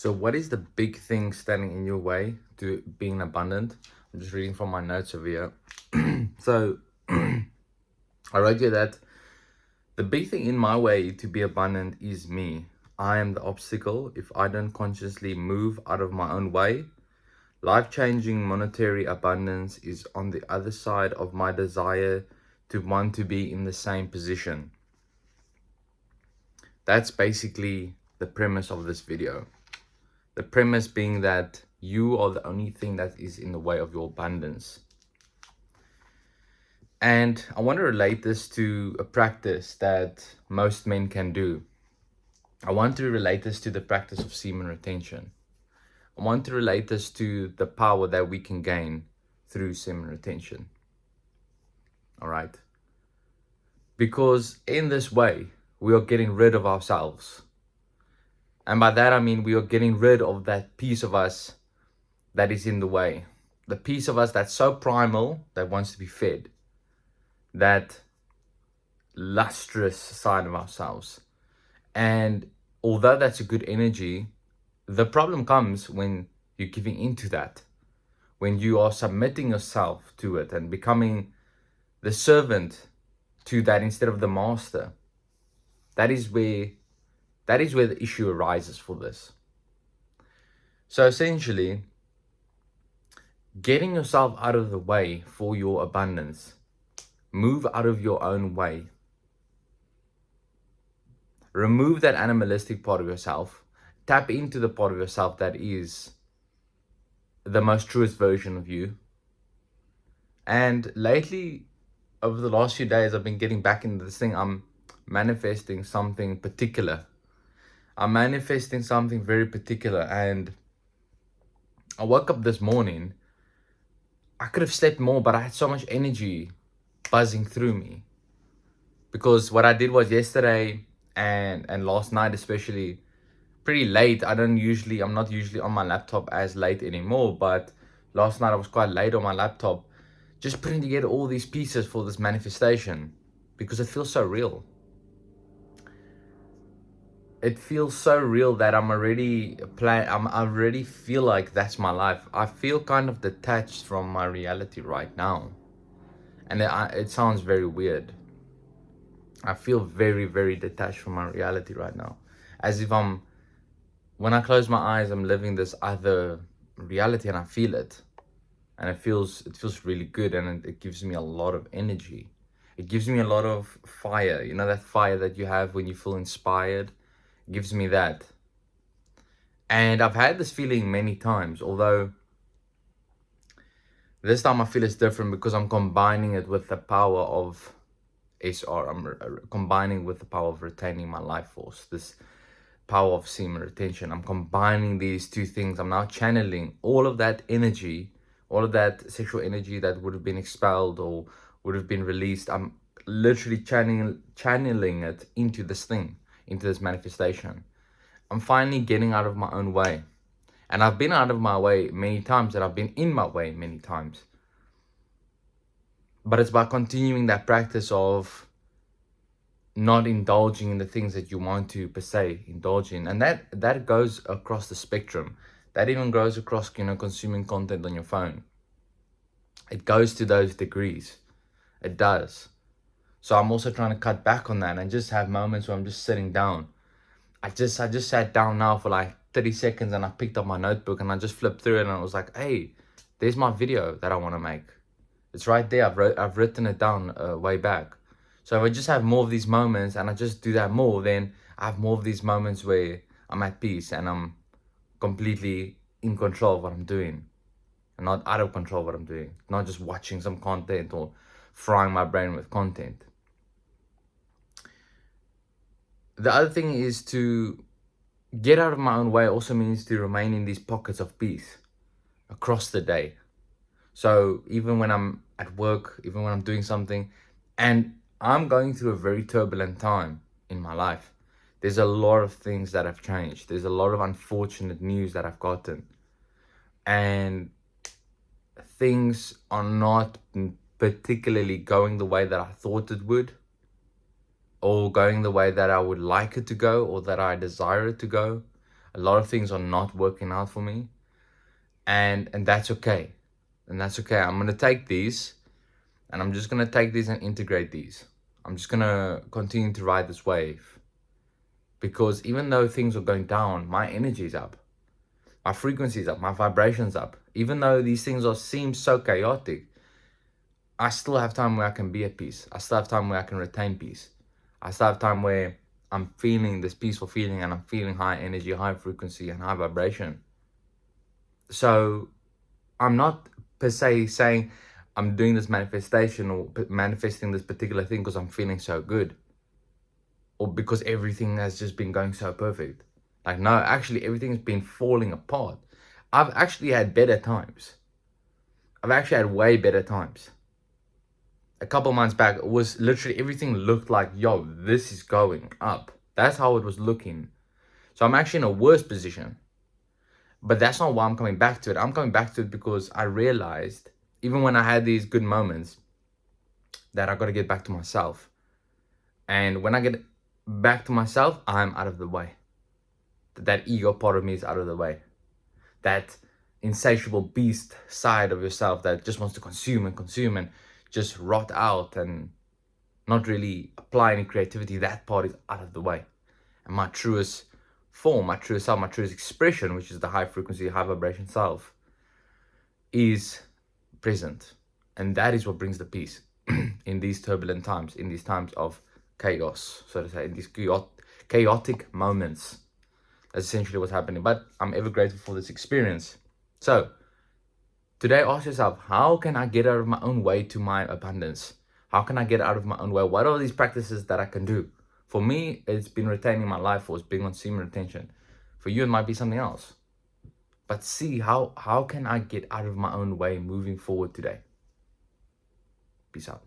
So what is the big thing standing in your way to being abundant? I'm just reading from my notes over here. So I wrote here that the big thing in my way to be abundant is me. I am the obstacle. If I don't consciously move out of my own way, life-changing monetary abundance is on the other side of my desire to want to be in the same position. That's basically the premise of this video. The premise being that you are the only thing that is in the way of your abundance. And I want to relate this to a practice that most men can do. I want to relate this to the practice of semen retention. I want to relate this to the power that we can gain through semen retention. All right. Because in this way, we are getting rid of ourselves. And by that, I mean we are getting rid of that piece of us that is in the way. The piece of us that's so primal that wants to be fed. That lustrous side of ourselves. And although that's a good energy, the problem comes when you're giving into that. When you are submitting yourself to it and becoming the servant to that instead of the master. That is where the issue arises for this. So essentially, getting yourself out of the way for your abundance. Move out of your own way. Remove that animalistic part of yourself. Tap into the part of yourself that is the most truest version of you. And lately, over the last few days, I've been getting back into this thing. I'm manifesting something particular. I'm manifesting something very particular. And I woke up this morning. I could have slept more, but I had so much energy buzzing through me. Because what I did was yesterday and last night especially, pretty late. I'm not usually on my laptop as late anymore, but last night I was quite late on my laptop, just putting together all these pieces for this manifestation because it feels so real. It feels so real that I already feel like that's my life. I feel kind of detached from my reality right now. And it sounds very weird. I feel very, very detached from my reality right now. As if when I close my eyes, I'm living this other reality and I feel it. And it feels really good, and it gives me a lot of energy. It gives me a lot of fire. You know that fire that you have when you feel inspired? It gives me that. And I've had this feeling many times, although this time I feel it's different because I'm combining it with the power of SR. I'm combining with the power of retaining my life force. This power of semen retention. I'm combining these two things. I'm now channeling all of that energy, all of that sexual energy that would have been expelled or would have been released. I'm literally channeling it into this thing, into this manifestation. I'm finally getting out of my own way. And I've been out of my way many times, and I've been in my way many times. But it's by continuing that practice of not indulging in the things that you want to per se indulge in, and that goes across the spectrum. That even goes across consuming content on your phone. It goes to those degrees. It does. So I'm also trying to cut back on that and just have moments where I'm just sitting down. I just sat down now for like 30 seconds and I picked up my notebook and I just flipped through it and I was like, hey, there's my video that I want to make. It's right there. I've written it down way back. So if I just have more of these moments and I just do that more, then I have more of these moments where I'm at peace and I'm completely in control of what I'm doing. And not out of control of what I'm doing. Not just watching some content or frying my brain with content. The other thing is to get out of my own way also means to remain in these pockets of peace across the day. So even when I'm at work, even when I'm doing something, and I'm going through a very turbulent time in my life. There's a lot of things that have changed. There's a lot of unfortunate news that I've gotten. And things are not particularly going the way that I thought it would. Or going the way that I would like it to go or that I desire it to go. A lot of things are not working out for me, and that's okay. And that's okay. I'm gonna take these, and I'm just gonna take these and integrate these. I'm just gonna continue to ride this wave, because even though things are going down, my energy is up, my frequency is up, my vibration's up. Even though these things seem so chaotic, I still have time where I can be at peace. I still have time where I can retain peace. I still have time where I'm feeling this peaceful feeling, and I'm feeling high energy, high frequency, and high vibration. So I'm not per se saying I'm doing this manifestation or manifesting this particular thing because I'm feeling so good, or because everything has just been going so perfect. Like, no, actually everything's been falling apart. I've actually had better times. I've actually had way better times. A couple months back, it was literally everything looked like, yo, this is going up. That's how it was looking. So I'm actually in a worse position. But that's not why I'm coming back to it. I'm coming back to it because I realized, even when I had these good moments, that I got to get back to myself. And when I get back to myself, I'm out of the way. That ego part of me is out of the way. That insatiable beast side of yourself that just wants to consume and just rot out and not really apply any creativity, that part is out of the way. And my truest form, my truest self, my truest expression, which is the high frequency, high vibration self, is present. And that is what brings the peace in these turbulent times, in these times of chaos, so to say, in these chaotic moments. That's essentially what's happening. But I'm ever grateful for this experience. So today, ask yourself, how can I get out of my own way to my abundance? How can I get out of my own way? What are these practices that I can do? For me, it's been retaining my life force, being on semen retention. For you, it might be something else. But see, how can I get out of my own way moving forward today? Peace out.